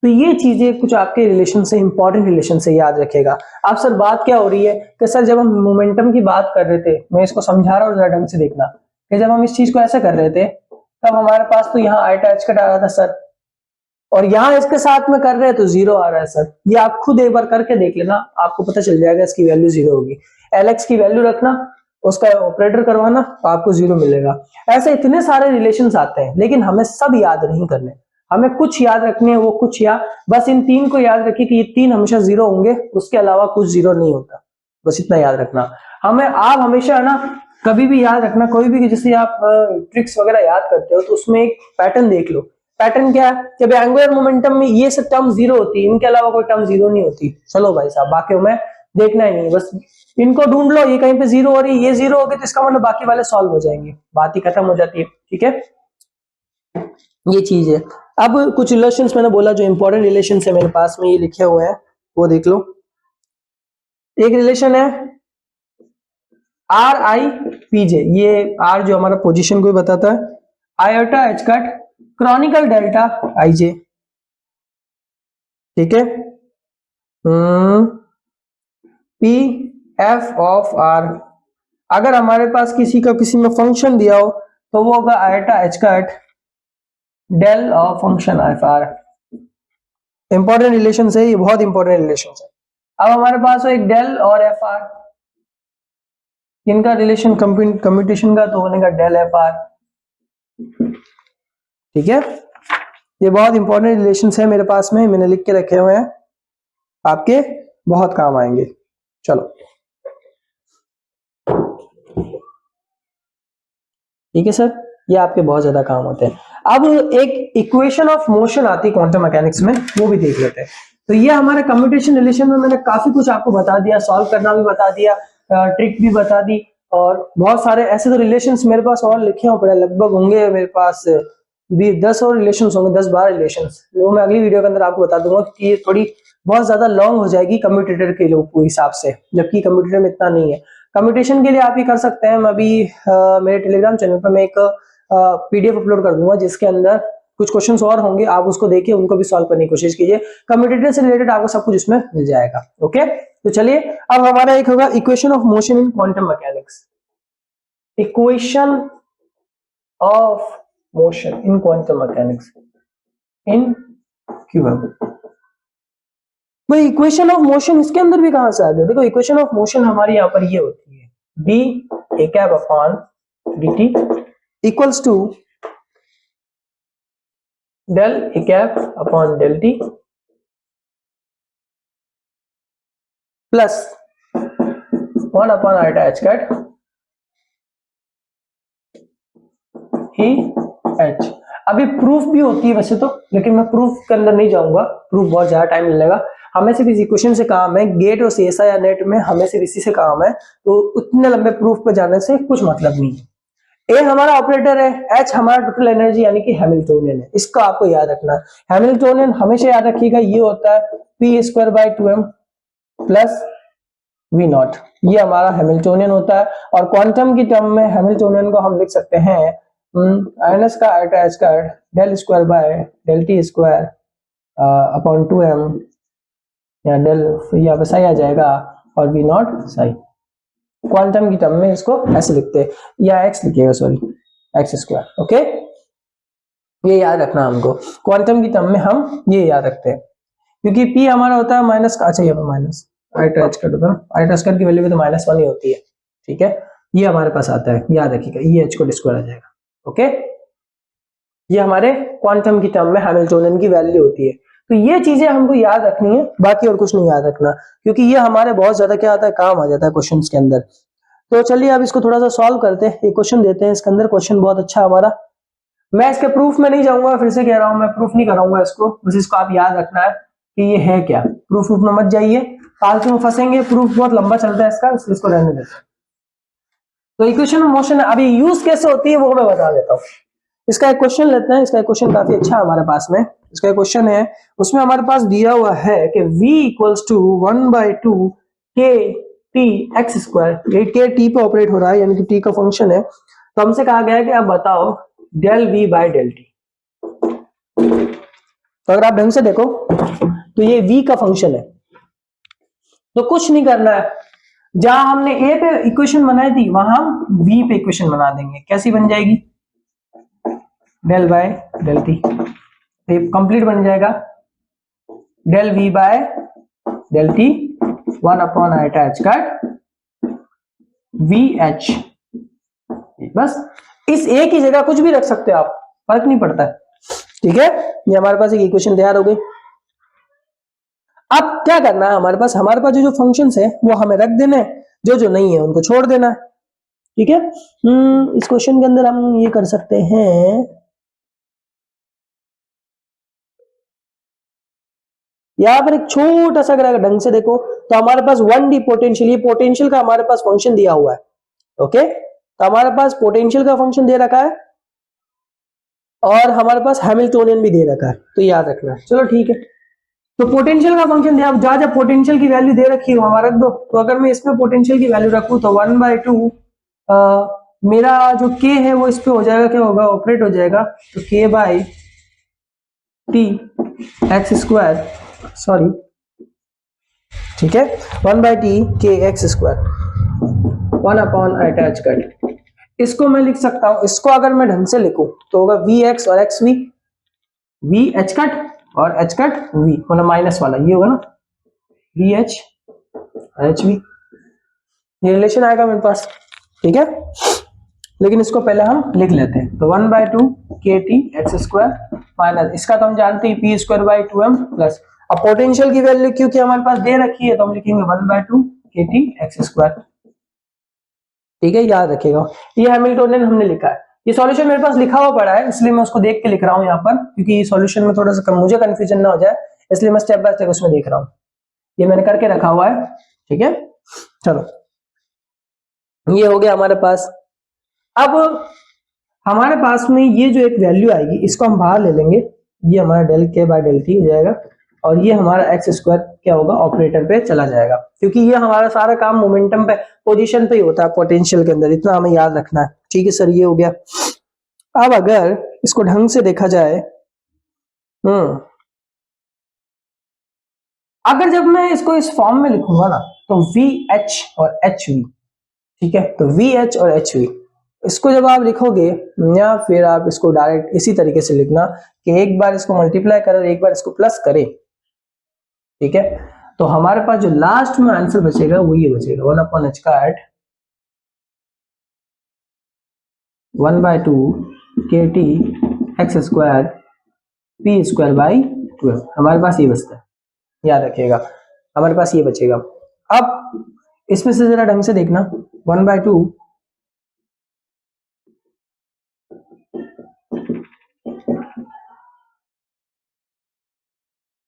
तो ये चीजें कुछ आपके रिलेशन से, इंपॉर्टेंट रिलेशन से याद रखेगा। अब सर बात क्या हो रही है कि सर जब हम मोमेंटम की बात कर रहे थे, मैं इसको समझा रहा हूँ जरा ढंग से देखना, कि जब हम इस चीज को ऐसा कर रहे थे तब हमारे पास तो यहाँ आई अटैच कट आ रहा था सर, और यहाँ इसके साथ में कर रहे हैं तो जीरो आ रहा है सर। ये आप खुद एक बार करके देख लेना, आपको पता चल जाएगा इसकी वैल्यू जीरो होगी। एलएक्स की वैल्यू रखना, उसका ऑपरेटर करवाना, तो आपको जीरो मिलेगा। ऐसे इतने सारे रिलेशंस आते हैं, लेकिन हमें सब याद नहीं करने, हमें कुछ याद रखने हैं, वो कुछ या बस इन तीन को याद रखिए कि ये तीन हमेशा जीरो होंगे, उसके अलावा कुछ जीरो नहीं होता, बस इतना याद रखना। हमें आप हमेशा ना कभी भी याद रखना, कोई भी जैसे आप ट्रिक्स वगैरह याद करते हो तो उसमें एक पैटर्न देख लो। पैटर्न क्या है, जब एंगुलर मोमेंटम में ये सब टर्म जीरो होती है, इनके अलावा कोई टर्म जीरो नहीं होती। चलो भाई साहब, बाकी में देखना ही नहीं, बस इनको ढूंढ लो, ये कहीं पे जीरो हो रही है, ये जीरो हो गई तो इसका मतलब बाकी वाले सॉल्व हो जाएंगे, बात ही खत्म हो जाती है। ठीक है, ये चीज है। अब कुछ रिलेशंस मैंने बोला जो इंपॉर्टेंट रिलेशन है मेरे पास में, ये लिखे हुए हैं, वो देख लो। एक रिलेशन है आर आई पी जे, ये आर जो हमारा पोजीशन को बताता है, iota h cut Kronecker delta i j, ठीक है, पी एफ ऑफ आर। अगर हमारे पास किसी का किसी में फंक्शन दिया हो तो वो होगा iota h cut del of function f r. Important relation है ये, बहुत इंपॉर्टेंट रिलेशन है। अब हमारे पास हो एक डेल और एफ आर, इनका रिलेशन कम्यूटेशन का तो बनेगा डेल एफ आर। ठीक है, ये बहुत इंपॉर्टेंट रिलेशन है मेरे पास में, मैंने लिख के रखे हुए हैं, आपके बहुत काम आएंगे। चलो ठीक है सर, ये आपके बहुत ज्यादा काम होते हैं। अब एक इक्वेशन ऑफ मोशन आती है क्वांटम मैकेनिक्स में, वो भी देख लेते हैं। तो ये हमारे कम्यूटेशन रिलेशन में मैंने काफी कुछ आपको बता दिया, सॉल्व करना भी बता दिया, ट्रिक भी बता दी, और बहुत सारे ऐसे तो रिलेशंस मेरे पास और लिखे हुए पड़े, लगभग होंगे मेरे पास भी 10 और रिलेशंस होंगे, 10-12 रिलेशंस, वो मैं अगली वीडियो के अंदर आपको बता दूंगा कि ये थोड़ी बहुत ज्यादा लॉन्ग हो जाएगी कम्यूटेटर के लोग हिसाब से, जबकि कम्यूटेटर में इतना नहीं है। कम्यूटेशन के लिए आप ये कर सकते हैं, मैं अभी मेरे टेलीग्राम चैनल पर मैं एक पीडीएफ अपलोड कर दूंगा जिसके अंदर कुछ क्वेश्चंस और होंगे, आप उसको देखिए, उनको भी सॉल्व करने की कोशिश कीजिए। कम्यूटेटर से रिलेटेड आपको सब कुछ इसमें मिल जाएगा। ओके, तो चलिए अब हमारा एक होगा equation of motion in quantum mechanics. Equation of motion in quantum mechanics in QM. भाई इक्वेशन ऑफ मोशन इसके अंदर भी कहां से आ गया, देखो इक्वेशन ऑफ मोशन हमारी यहां पर ये होती है, d A cap upon d t equals to del A cap upon del t plus 1 upon iota h cut ही एच। अभी प्रूफ भी होती है वैसे तो, लेकिन मैं प्रूफ के अंदर नहीं जाऊंगा, प्रूफ बहुत ज्यादा टाइम लगेगा। हमें सिर्फ इस इक्वेशन से काम है, गेट और सीएसआई या नेट में हमें सिर्फ इसी से काम है, तो उतने लंबे प्रूफ पे जाने से कुछ मतलब नहीं है। ए हमारा ऑपरेटर है, एच हमारा टोटल एनर्जी यानी कि हैमिल्टोनियन है, इसको आपको याद रखना है। हैमिल्टोनियन हमेशा याद रखिएगा, ये होता है p square by 2m plus V naught, ये हमारा हैमिल्टोनियन होता है। और क्वांटम की टर्म में हैमिल्टोनियन को हम लिख सकते हैं माइनस का आयोटा एच का del square by del t square upon 2m, या डेल यहाँ पे सही आ जाएगा, और वी नॉट सही। क्वांटम की टर्म में इसको ऐसे लिखते हैं, या एक्स लिखिएगा, सॉरी एक्स स्क्वायर। ओके, ये याद रखना हमको, क्वांटम की टर्म में हम ये याद रखते हैं, क्योंकि पी हमारा होता है माइनस का, अच्छा यहाँ पे माइनस आयोटा एच कट होता है, आयोटा स्क्वायर की वैल्यू भी तो -1 ही होती है। ठीक है, ये हमारे पास आता है, याद रखिएगा, ये एच को स्क्वायर आ जाएगा। ओके, ये हमारे क्वांटम की टर्म में हैमिल्टोनियन की वैल्यू होती है। तो ये चीजें हमको याद रखनी है, बाकी और कुछ नहीं याद रखना, क्योंकि ये हमारे बहुत ज्यादा क्या आता है, काम आ जाता है क्वेश्चंस के अंदर। तो चलिए अब इसको थोड़ा सा सॉल्व करते हैं, एक क्वेश्चन देते हैं इसके अंदर, क्वेश्चन बहुत अच्छा हमारा। मैं इसके प्रूफ में नहीं जाऊंगा, फिर से कह रहा हूं मैं प्रूफ नहीं कराऊंगा इसको, बस इसको आप याद रखना है कि ये है क्या, प्रूफ में मत जाइए, फालतू में फंसेंगे, प्रूफ बहुत लंबा चलता है इसका, इसलिए इसको रहने देते हैं। तो इक्वेशन ऑफ मोशन अभी यूज कैसे होती है वो मैं बता देता हूँ। इसका एक क्वेश्चन लेते हैं, इसका एक क्वेश्चन काफी अच्छा है हमारे पास में। इसका एक क्वेश्चन है, उसमें हमारे पास दिया हुआ है कि v equals to 1/2 k t x square, ये k t पे ऑपरेट हो रहा है यानी कि t का फंक्शन है। तो हमसे कहा गया है कि आप बताओ del v by del t। तो अगर आप ढंग से देखो तो ये v का फंक्शन है, तो कुछ नहीं करना है, जहां हमने a पे इक्वेशन बनाई थी वहां हम v पे इक्वेशन बना देंगे। कैसी बन जाएगी? Del by del t, complete बन जाएगा del v by del t 1/i cut V H. बस इस ए की जगह कुछ भी रख सकते हो आप, फर्क नहीं पड़ता है। ठीक है, ये हमारे पास एक इक्वेशन तैयार हो गई। अब क्या करना है, हमारे पास जो फंक्शंस है वो हमें रख देना है, जो नहीं है उनको छोड़ देना है। ठीक है, इस क्वेश्चन के अंदर हम ये कर सकते हैं, यहां पर एक छोटा सा अगर ढंग से देखो तो हमारे पास 1D पोटेंशियल, ये पोटेंशियल का हमारे पास फंक्शन दिया हुआ है। ओके, तो हमारे पास पोटेंशियल का फंक्शन दे रखा है और हमारे पास हैमिल्टोनियन भी दे रखा है, तो याद रखना है। चलो ठीक है, तो पोटेंशियल का फंक्शन दिया, जहां जहां पोटेंशियल की वैल्यू दे रखी है वहां रख दो। तो अगर मैं इसमें पोटेंशियल की वैल्यू रखूं तो 1/2 मेरा जो k है वो इस पे हो जाएगा, क्या होगा, ऑपरेट हो जाएगा। तो k by T x square, sorry, ठीक है, 1/t k x square 1/i cut. इसको मैं लिख सकता हूं, इसको अगर मैं ढंग से लिखूं तो होगा vx और xv, v h कट और h कट v, मतलब माइनस वाला ये होगा ना, vh hv, ये रिलेशन आएगा मेरे पास। ठीक है, लेकिन इसको पहले हम लिख लेते हैं। तो 1/2 kt x स्क्वायर माइनस, इसका तो हम जानते हैं p square by 2m plus, अब पोटेंशियल की वैल्यू क्योंकि हमारे पास दे रखी है तो हम लिखेंगे 1/2 kt x स्क्वायर। ठीक है, याद रखिएगा, ये हैमिल्टोनियन हमने लिखा है। ये सॉल्यूशन मेरे पास लिखा हुआ पड़ा है, इसलिए मैं उसको देख के लिख रहा हूं यहाँ पर, क्योंकि सॉल्यूशन में थोड़ा सा मुझे कंफ्यूजन ना हो जाए, इसलिए मैं स्टेप बाय स्टेप उसमें देख रहा हूँ। ये मैंने करके रखा हुआ है। ठीक है, चलो ये हो गया हमारे पास। अब हमारे पास में ये जो एक वैल्यू आएगी इसको हम बाहर ले लेंगे, ये हमारा डेल के बाय डेल टी हो जाएगा और ये हमारा एक्स स्क्वायर क्या होगा, ऑपरेटर पे चला जाएगा, क्योंकि ये हमारा सारा काम मोमेंटम पे, पोजीशन पे ही होता है पोटेंशियल के अंदर, इतना हमें याद रखना है। ठीक है सर, ये हो गया। अब अगर इसको ढंग से देखा जाए, अगर जब मैं इसको इस फॉर्म में लिखूंगा ना तो वी एच और एच वी, ठीक है, तो वी एच और एच वी, इसको जब आप लिखोगे या फिर आप इसको डायरेक्ट इसी तरीके से लिखना कि एक बार इसको मल्टीप्लाई करें और एक बार इसको प्लस करें। ठीक है, तो हमारे पास जो लास्ट में आंसर बचेगा वो ये बचेगा 1/h का एट 1/2 kt x square p square by 12, हमारे पास ये बचता है, याद रखिएगा, हमारे पास ये बचेगा। अब इसमें से जरा ढंग से देखना, 1/2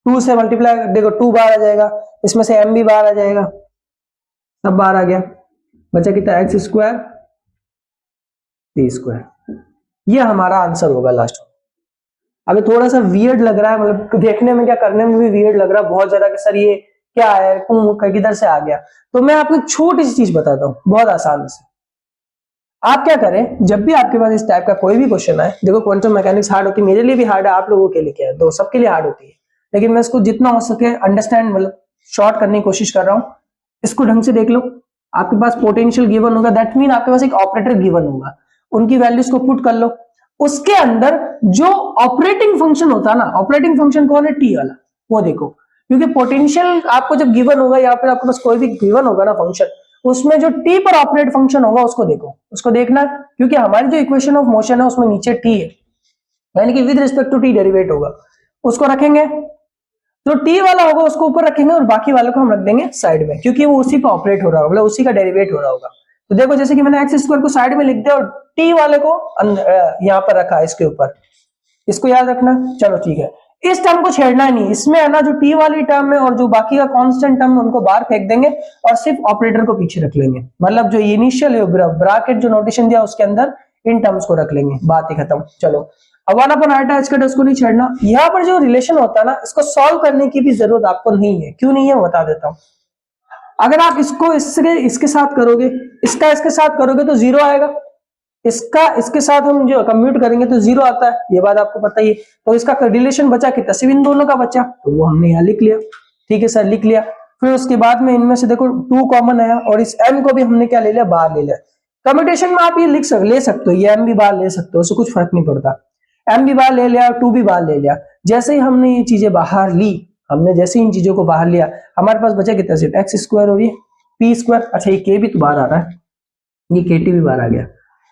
2 से मल्टीप्लाई, देखो 2 बार आ जाएगा, इसमें से m भी बाहर आ जाएगा, सब बाहर आ गया, बचा कितना, एक्स स्क्वायर पी स्क्वायर, ये हमारा आंसर होगा लास्ट में। अभी थोड़ा सा वियर्ड लग रहा है, मतलब देखने में क्या, करने में भी वियर्ड लग रहा है बहुत ज्यादा कि सर ये क्या है, किधर से आ गया। तो मैं आपको एक छोटी सी चीज बताता हूँ बहुत आसान से। आप क्या करें, जब भी आपके पास इस टाइप का कोई भी क्वेश्चन आए, देखो क्वांटम मैकेनिक्स हार्ड होती है, मेरे लिए भी हार्ड है, आप लोगों के लिए क्या है, तो सबके लिए हार्ड होती है, लेकिन मैं इसको जितना हो सके अंडरस्टैंड, मतलब शॉर्ट करने की कोशिश कर रहा हूँ। इसको ढंग से देख लो, आपके पास पोटेंशियल गिवन होगा, दैट मीन आपके पास एक ऑपरेटर गिवन होगा, उनकी वैल्यूज को पुट कर लो, उसके अंदर जो ऑपरेटिंग फंक्शन होता है ना, ऑपरेटिंग फंक्शन कौन है, टी वाला, वो देखो, क्योंकि पोटेंशियल आपको जब गिवन होगा या फिर आपके पास कोई भी गिवन होगा ना फंक्शन, उसमें जो टी पर ऑपरेट फंक्शन होगा उसको देखो, उसको देखना, क्योंकि हमारी जो इक्वेशन ऑफ मोशन है उसमें नीचे टी है, यानी कि with respect to t derivate होगा, उसको रखेंगे, जो टी वाला होगा उसको ऊपर रखेंगे और बाकी वालों को हम रख देंगे साइड में, क्योंकि वो उसी पर ऑपरेट हो रहा होगा, मतलब उसी का डेरिवेट हो रहा होगा। तो देखो जैसे कि मैंने एक्स स्क्वायर को साइड में लिख दिया और टी वाले को यहाँ पर रखा इसके ऊपर, इसको याद रखना। चलो ठीक है, इस टर्म को छेड़ना ही नहीं, इसमें है ना जो टी वाली टर्म है और जो बाकी का कांस्टेंट टर्म है उनको बाहर फेंक देंगे और सिर्फ ऑपरेटर को पीछे रख लेंगे। मतलब जो इनिशियल ब्रैकेट जो नोटेशन दिया उसके अंदर इन टर्म्स को रख लेंगे, बात ही खत्म। चलो अब 1/i का उसको नहीं छेड़ना। यहाँ पर जो रिलेशन होता है ना, इसको सॉल्व करने की भी जरूरत आपको नहीं है। क्यों नहीं है बता देता हूं। अगर आप इसको इसके साथ करोगे, इसका इसके साथ करोगे तो जीरो आएगा, इसका इसके साथ हम जो कंप्यूट करेंगे तो जीरो आता है, ये बात आपको पता ही है। तो इसका रिलेशन बचा कितना, सिर्फ इन दोनों का बचा, तो वो हमने यहाँ लिख लिया। ठीक है सर, लिख लिया। फिर उसके बाद में इनमें से देखो 2 कॉमन आया और इस m को भी हमने क्या ले लिया, बाहर ले लिया। कम्युटेशन में आप ये ले सकते हो, ये m भी बाहर ले सकते हो, उससे कुछ फर्क नहीं पड़ता। m भी बाहर ले लिया, 2 भी बाहर ले लिया। जैसे ही हमने ये चीजें बाहर ली, हमने जैसे इन चीजों को बाहर लिया, हमारे पास बचा कितना, सिर्फ एक्स स्क्वायर और ये पी स्क्वायर। अच्छा ये के भी तो बाहर आ रहा है, ये के टी भी बाहर आ गया,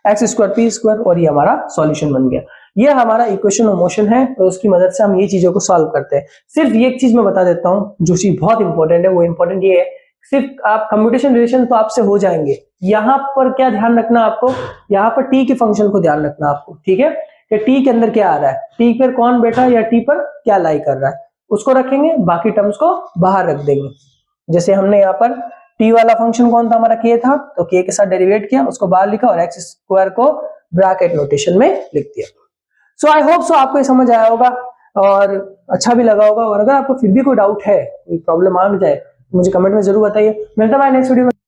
एक्स स्क्वायर पी स्क्वायर, और ये हमारा सॉल्यूशन बन गया। ये हमारा इक्वेशन ऑफ मोशन है और उसकी मदद से हम ये चीजों को सॉल्व करते हैं। सिर्फ ये एक चीज मैं बता देता हूं जो चीज बहुत इंपॉर्टेंट है, वो इंपॉर्टेंट ये है, सिर्फ आप कंप्यूटेशन रिलेशन तो आपसे हो जाएंगे, यहाँ पर क्या ध्यान रखना आपको, यहाँ पर टी के फंक्शन को ध्यान रखना आपको। ठीक है, कि टी के अंदर क्या आ रहा है, टी पर कौन बैठा है या टी पर क्या लाई कर रहा है, उसको रखेंगे, बाकी टर्म्स को बाहर रख देंगे। जैसे हमने यहाँ पर टी वाला फंक्शन कौन था, हमारा के था, तो के के साथ डेरिवेट किया, उसको बाहर लिखा और एक्स स्क्वायर को ब्रैकेट नोटेशन में लिख दिया। सो आई होप सो आपको ये समझ आया होगा और अच्छा भी लगा होगा। और अगर आपको फिर भी कोई डाउट है, कोई प्रॉब्लम आ जाए, मुझे कमेंट में जरूर बताइए। मिलता है नेक्स्ट वीडियो में।